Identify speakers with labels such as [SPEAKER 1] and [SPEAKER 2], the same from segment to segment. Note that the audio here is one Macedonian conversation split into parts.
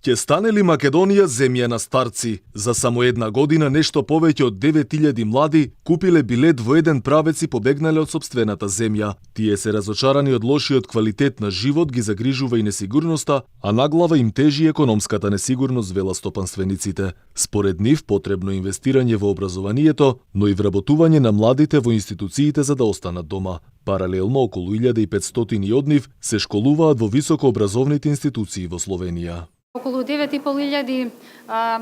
[SPEAKER 1] Ќе стане ли Македонија земја на старци? За само една година нешто повеќе од 9000 млади купиле билет во еден правец и побегнале од сопствената земја. Тие се разочарани од лошиот квалитет на живот, ги загрижува и несигурноста, а наглава им тежи економската несигурност, вела стопанствениците. Според нив потребно инвестирање во образованието, но и вработување на младите во институциите за да останат дома. Паралелно околу 1500 од нив се школуваат во високообразовните институции во Словенија.
[SPEAKER 2] Околу 9500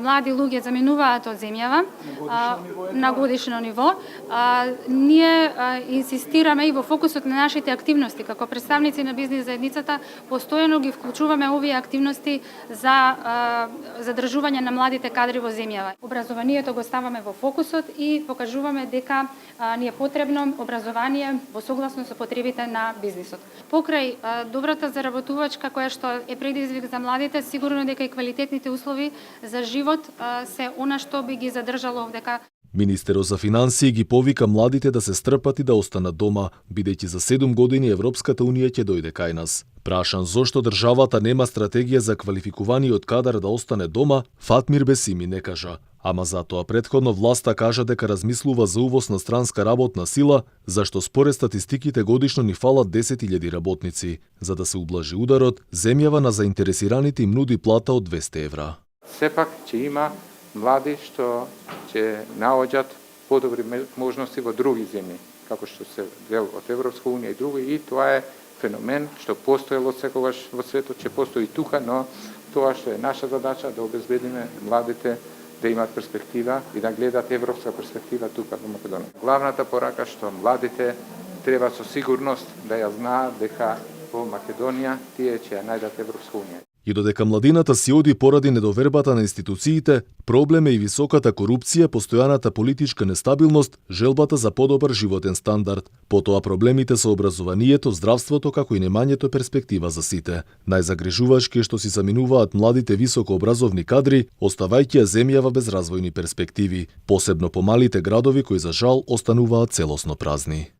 [SPEAKER 2] млади луѓе заминуваат од земјава на годишно ниво. Ние инсистираме и во фокусот на нашите активности како представници на бизнис заедницата постојано ги вклучуваме овие активности за задржување на младите кадри во земјава. Образованието го ставаме во фокусот и покажуваме дека ни е потребно образование во согласно со потребите на бизнисот. Покрај добрата заработувачка која што е предизвик за младите, сигурно дека и квалитетните услови за живот се она што би ги задржало овдека.
[SPEAKER 1] Министерот за финансии ги повика младите да се стрпат и да останат дома, бидејќи за 7 години Европската унија ќе дојде кај нас. Прашан зошто државата нема стратегија за квалификуваниот кадар да остане дома, Фатмир Бесими не кажа. Ама затоа претходно власта кажа дека размислува за увоз на странска работна сила, зашто според статистиките годишно ни фалат 10.000 работници. За да се ублажи ударот, земјава на заинтересираните им нуди плата од 200 евра.
[SPEAKER 3] Сепак ќе има млади што ќе наоѓат подобри можности во други земји, како што се дел од Европска унија и други, и тоа е феномен што постоело секогаш во светот, ќе постои тука, но тоа што е наша задача да обезбедиме младите да имаат перспектива и да гледат европска перспектива тука во Македонија. Главната порака што младите треба со сигурност да ја знаат дека во Македонија тие ќе ја најдат Европска унија.
[SPEAKER 1] И додека младината си оди поради недовербата на институциите, проблем е и високата корупција, постојаната политичка нестабилност, желбата за подобар животен стандард. Потоа проблемите со образованието, здравството, како и немањето перспектива за сите. Најзагрижувачки е што си заминуваат младите високообразовни кадри, оставајќи ја земјава без развојни перспективи, посебно по малите градови кои за жал остануваат целосно празни.